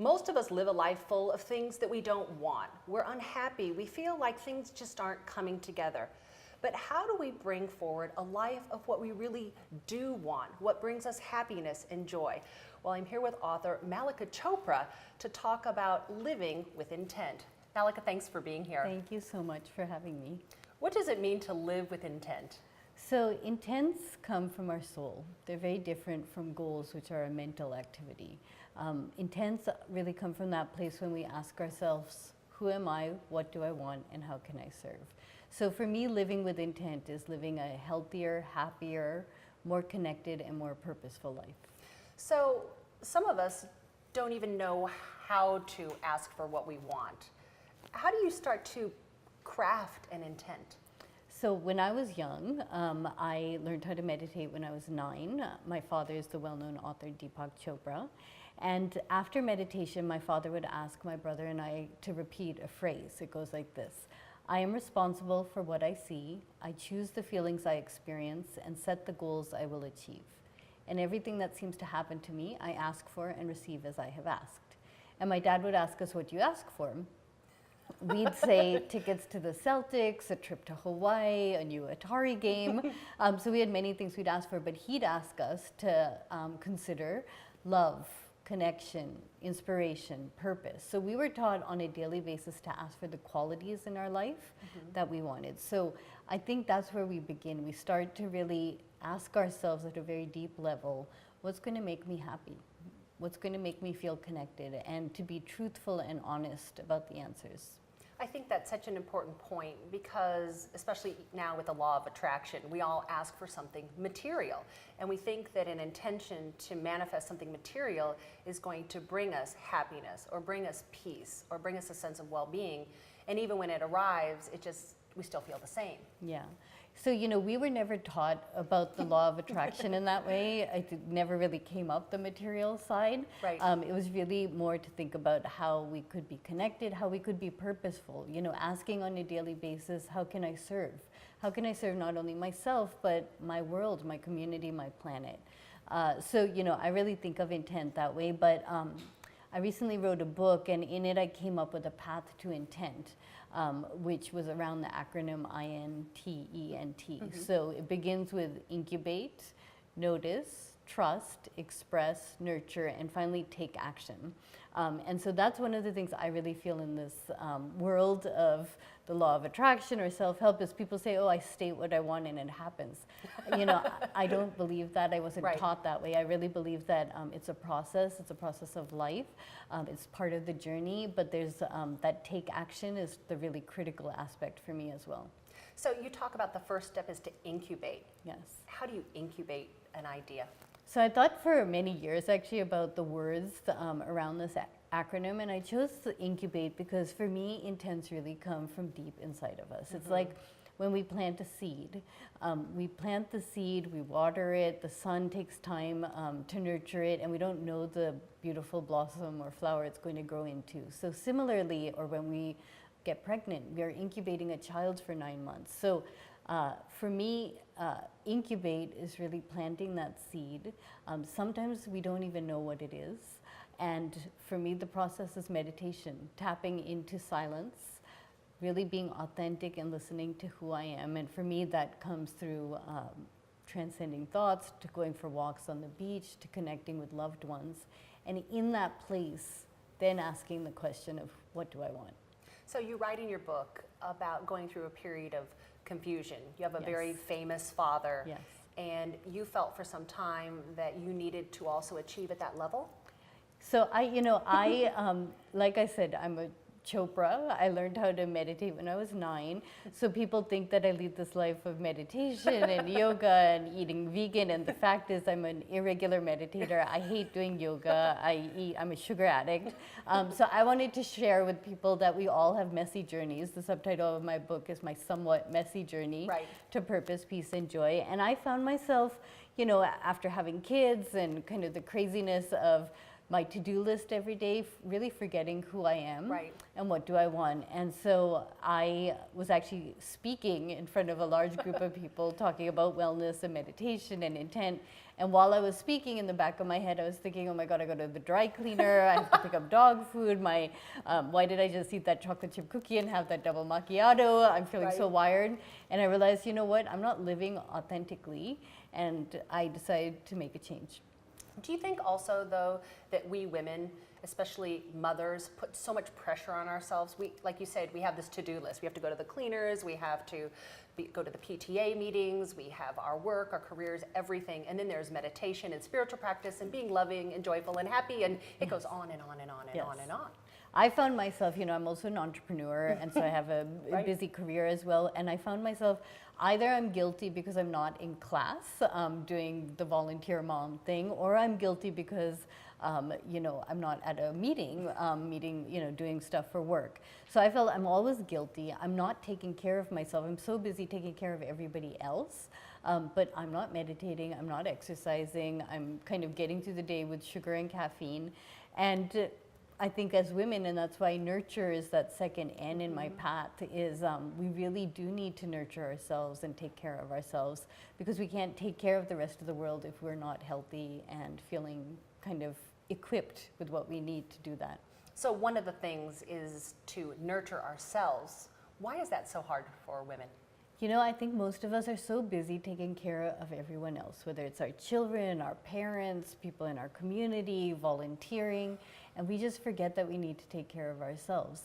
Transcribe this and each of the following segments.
Most of us live a life full of things that we don't want. We're unhappy. We feel like things just aren't coming together. But how do we bring forward a life of what we really do want? What brings us happiness and joy? Well, I'm here with author Mallika Chopra to talk about living with intent. Mallika, thanks for being here. Thank you so much for having me. What does it mean to live with intent? So intents come from our soul. They're very different from goals, which are a mental activity. Intents really come from that place when we ask ourselves, who am I, what do I want, and how can I serve? So for me, living with intent is living a healthier, happier, more connected, and more purposeful life. So some of us don't even know how to ask for what we want. How do you start to craft an intent? So when I was young, I learned how to meditate when I was 9. My father is the well-known author Deepak Chopra. And after meditation, my father would ask my brother and I to repeat a phrase. It goes like this: I am responsible for what I see. I choose the feelings I experience and set the goals I will achieve. And everything that seems to happen to me, I ask for and receive as I have asked. And my dad would ask us, what do you ask for? We'd say tickets to the Celtics, a trip to Hawaii, a new Atari game. So we had many things we'd ask for, but he'd ask us to consider love, connection, inspiration, purpose. So we were taught on a daily basis to ask for the qualities in our life that we wanted. So I think that's where we begin. We start to really ask ourselves at a very deep level, what's going to make me happy? What's going to make me feel connected? And to be truthful and honest about the answers. I think that's such an important point because, especially now with the law of attraction, we all ask for something material. And we think that an intention to manifest something material is going to bring us happiness or bring us peace or bring us a sense of well-being. And even when it arrives, we still feel the same. Yeah. So, we were never taught about the law of attraction in that way. It never really came up the material side. Right. It was really more to think about how we could be connected, how we could be purposeful, asking on a daily basis, how can I serve? How can I serve not only myself, but my world, my community, my planet? So, I really think of intent that way, but I recently wrote a book, and in it I came up with a path to intent. Which was around the acronym INTENT. So it begins with incubate, notice, trust, express, nurture, and finally take action. And so that's one of the things I really feel in this world of the law of attraction or self-help is people say, oh, I state what I want and it happens. I don't believe that. I wasn't taught that way. I really believe that it's a process of life. It's part of the journey, but there's that take action is the really critical aspect for me as well. So you talk about the first step is to incubate. Yes. How do you incubate an idea? So I thought for many years actually about the words around this acronym, and I chose to incubate because for me, intents really come from deep inside of us. It's like when we plant a seed. We plant the seed, we water it, the sun takes time to nurture it, and we don't know the beautiful blossom or flower it's going to grow into. So similarly, or when we get pregnant, we are incubating a child for 9 months. So for me, incubate is really planting that seed. Sometimes we don't even know what it is. And for me, the process is meditation, tapping into silence, really being authentic and listening to who I am. And for me, that comes through transcending thoughts, to going for walks on the beach, to connecting with loved ones. And in that place, then asking the question of, what do I want? So you write in your book about going through a period of confusion. You have a very famous father. Yes. And you felt for some time that you needed to also achieve at that level? So like I said, I'm a Chopra. I learned how to meditate when I was 9. So people think that I lead this life of meditation and yoga and eating vegan. And the fact is I'm an irregular meditator. I hate doing yoga. I'm a sugar addict. So I wanted to share with people that we all have messy journeys. The subtitle of my book is My Somewhat Messy Journey to Purpose, Peace, and Joy. And I found myself, after having kids and kind of the craziness of my to-do list every day, really forgetting who I am Right. and what do I want. And so I was actually speaking in front of a large group of people talking about wellness and meditation and intent. And while I was speaking, in the back of my head, I was thinking, oh my God, I go to the dry cleaner, I have to pick up dog food, why did I just eat that chocolate chip cookie and have that double macchiato? I'm feeling so Right. wired. And I realized, you know what, I'm not living authentically, and I decided to make a change. Do you think also, though, that we women, especially mothers, put so much pressure on ourselves? We, like you said, we have this to-do list. We have to go to the cleaners, we have to go to the PTA meetings, we have our work, our careers, everything. And then there's meditation and spiritual practice and being loving and joyful and happy. And it goes on and on and on and Yes. on and on. I found myself, I'm also an entrepreneur, and so I have a Right. busy career as well. And I found myself, either I'm guilty because I'm not in class doing the volunteer mom thing, or I'm guilty because, I'm not at a meeting, doing stuff for work. So I felt I'm always guilty. I'm not taking care of myself. I'm so busy taking care of everybody else. But I'm not meditating, I'm not exercising, I'm kind of getting through the day with sugar and caffeine. And I think as women, and that's why nurture is that second N in my path, is we really do need to nurture ourselves and take care of ourselves, because we can't take care of the rest of the world if we're not healthy and feeling kind of equipped with what we need to do that. So one of the things is to nurture ourselves. Why is that so hard for women? I think most of us are so busy taking care of everyone else, whether it's our children, our parents, people in our community, volunteering, and we just forget that we need to take care of ourselves.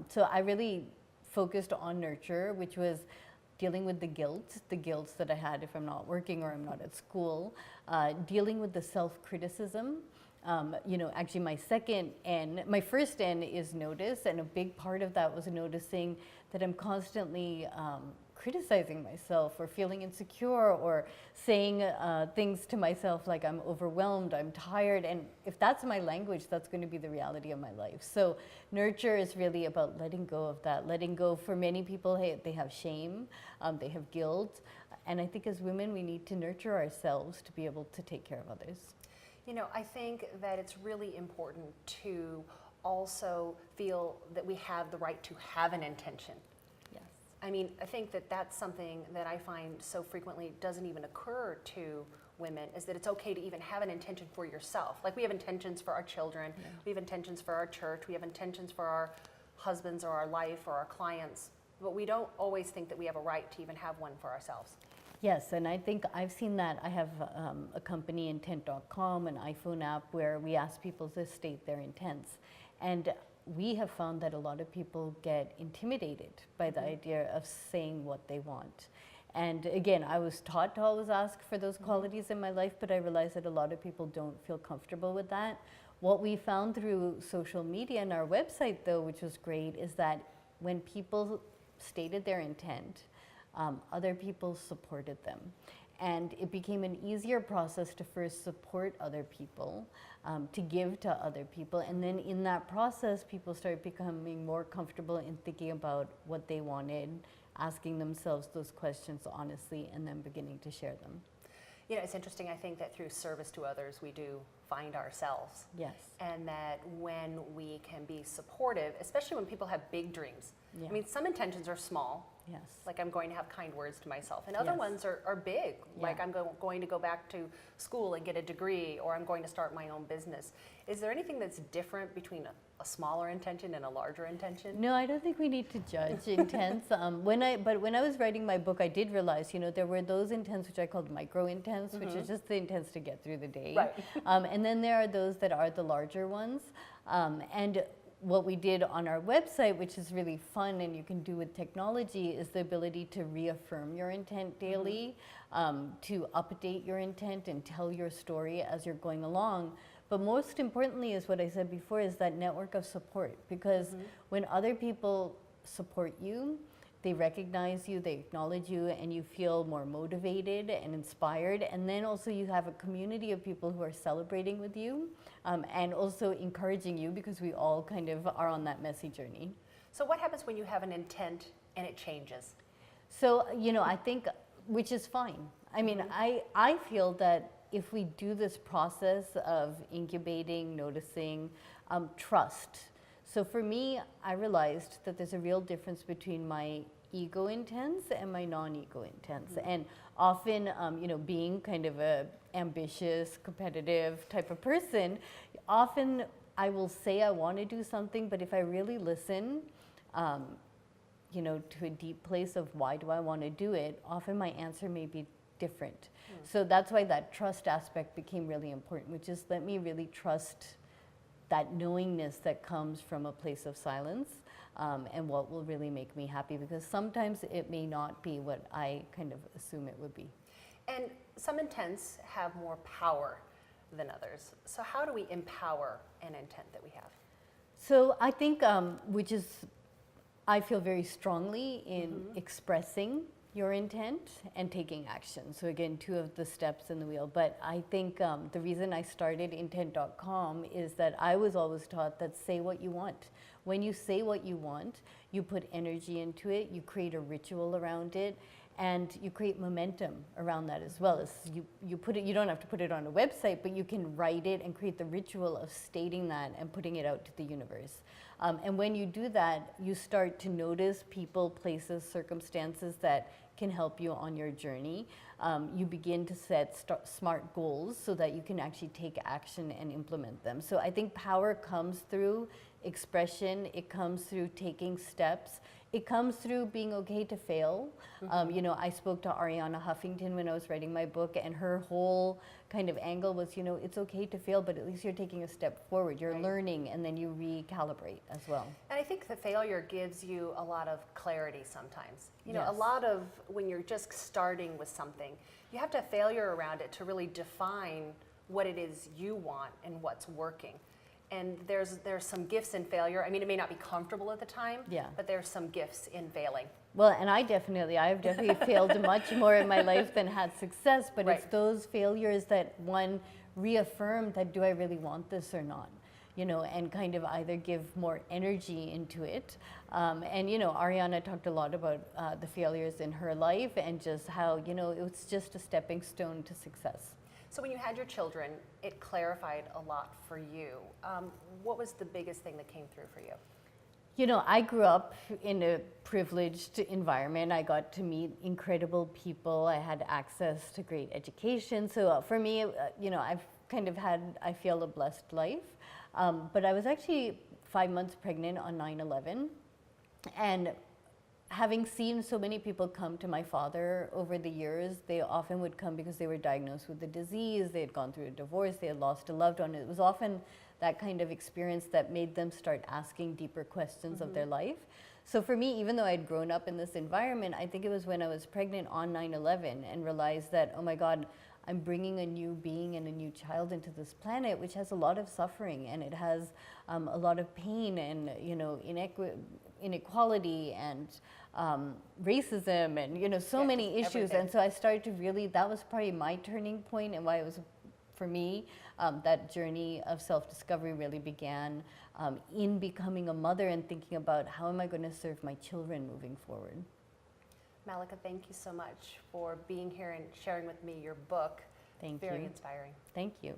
So I really focused on nurture, which was dealing with the guilt that I had if I'm not working or I'm not at school, dealing with the self-criticism. Actually my first N is notice, and a big part of that was noticing that I'm constantly criticizing myself or feeling insecure or saying things to myself like I'm overwhelmed, I'm tired, and if that's my language, that's going to be the reality of my life. So nurture is really about letting go of that, letting go. For many people, they have shame, they have guilt, and I think as women we need to nurture ourselves to be able to take care of others. I think that it's really important to also feel that we have the right to have an intention. Yes. I think that that's something that I find so frequently doesn't even occur to women, is that it's okay to even have an intention for yourself. Like, we have intentions for our children, we have intentions for our church, we have intentions for our husbands or our life or our clients, but we don't always think that we have a right to even have one for ourselves. Yes, and I think I've seen that. I have a company, intent.com, an iPhone app, where we ask people to state their intents. And we have found that a lot of people get intimidated by the idea of saying what they want. And again, I was taught to always ask for those qualities in my life, but I realized that a lot of people don't feel comfortable with that. What we found through social media and our website, though, which was great, is that when people stated their intent, other people supported them. And it became an easier process to first support other people, to give to other people. And then in that process, people started becoming more comfortable in thinking about what they wanted, asking themselves those questions honestly, and then beginning to share them. It's interesting, I think that through service to others, we do find ourselves. Yes. And that when we can be supportive, especially when people have big dreams. Yeah. Some intentions are small. Yes. Like, I'm going to have kind words to myself. And other Yes. ones are big. Like, Yeah. I'm going to go back to school and get a degree, or I'm going to start my own business. Is there anything that's different between a smaller intention and a larger intention? No, I don't think we need to judge intents. But when I was writing my book, I did realize, there were those intents which I called micro intents, which is just the intents to get through the day. Right. And then there are those that are the larger ones. And what we did on our website, which is really fun and you can do with technology, is the ability to reaffirm your intent daily, to update your intent and tell your story as you're going along. But most importantly is what I said before, is that network of support. Because when other people support you, they recognize you, they acknowledge you, and you feel more motivated and inspired. And then also you have a community of people who are celebrating with you, and also encouraging you, because we all kind of are on that messy journey. So what happens when you have an intent and it changes? So, I think, which is fine. I feel that if we do this process of incubating, noticing, trust. So for me, I realized that there's a real difference between my ego intense and my non-ego intense. And often, being kind of a ambitious, competitive type of person, often I will say I want to do something, but if I really listen, to a deep place of why do I want to do it, often my answer may be different. So that's why that trust aspect became really important, which is let me really trust that knowingness that comes from a place of silence, and what will really make me happy, because sometimes it may not be what I kind of assume it would be. And some intents have more power than others. So how do we empower an intent that we have? So I think, I feel very strongly in expressing your intent and taking action. So again, 2 of the steps in the wheel. But I think the reason I started intent.com is that I was always taught that say what you want. When you say what you want, you put energy into it, you create a ritual around it, and you create momentum around that as well. As you put it, you don't have to put it on a website, but you can write it and create the ritual of stating that and putting it out to the universe. And when you do that, you start to notice people, places, circumstances that can help you on your journey. You begin to set smart goals so that you can actually take action and implement them. So I think power comes through expression, it comes through taking steps, it comes through being okay to fail. I spoke to Arianna Huffington when I was writing my book, and her whole kind of angle was, it's okay to fail, but at least you're taking a step forward. You're learning, and then you recalibrate as well. And I think the failure gives you a lot of clarity sometimes. Yes. A lot of when you're just starting with something, you have to have failure around it to really define what it is you want and what's working. And there's some gifts in failure. I mean, it may not be comfortable at the time, but there's some gifts in failing. Well, and I've definitely failed much more in my life than had success, but it's those failures that one reaffirmed that do I really want this or not? And kind of either give more energy into it. And Arianna talked a lot about the failures in her life and just how, it was just a stepping stone to success. So when you had your children, it clarified a lot for you. What was the biggest thing that came through for you? I grew up in a privileged environment. I got to meet incredible people. I had access to great education. So for me, I've kind of had, I feel, a blessed life. But I was actually 5 months pregnant on 9/11. And having seen so many people come to my father over the years, they often would come because they were diagnosed with a disease, they had gone through a divorce, they had lost a loved one. It was often that kind of experience that made them start asking deeper questions of their life. So for me, even though I'd grown up in this environment, I think it was when I was pregnant on 9/11 and realized that, oh my God, I'm bringing a new being and a new child into this planet, which has a lot of suffering, and it has a lot of pain and inequality and racism and so many issues. Everything. And so I started to really, that was probably my turning point, and why it was, for me, that journey of self-discovery really began in becoming a mother and thinking about how am I going to serve my children moving forward. Mallika, thank you so much for being here and sharing with me your book. Thank you. Very inspiring. Thank you.